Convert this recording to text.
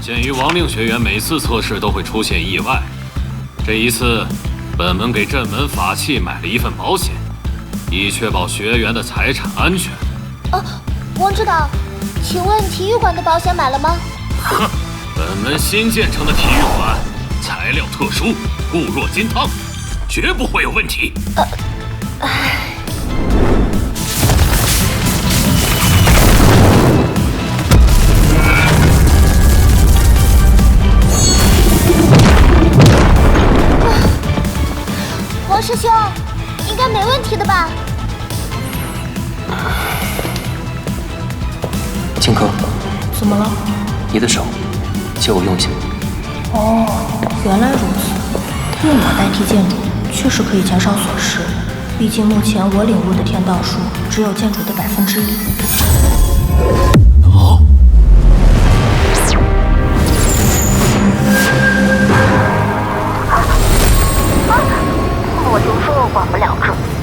鉴于亡命学员每次测试都会出现意外，这一次，本门给镇门法器买了一份保险，以确保学员的财产安全。王指导，请问体育馆的保险买了吗？哼，本门新建成的体育馆，材料特殊，固若金汤，绝不会有问题。王师兄，应该没问题的吧？荆轲，怎么了？你的手，借我用一下。哦，原来如此。用我代替剑主，确实可以减少损失。毕竟目前我领悟的天道术只有剑主的1%。哦。我就说管不了这。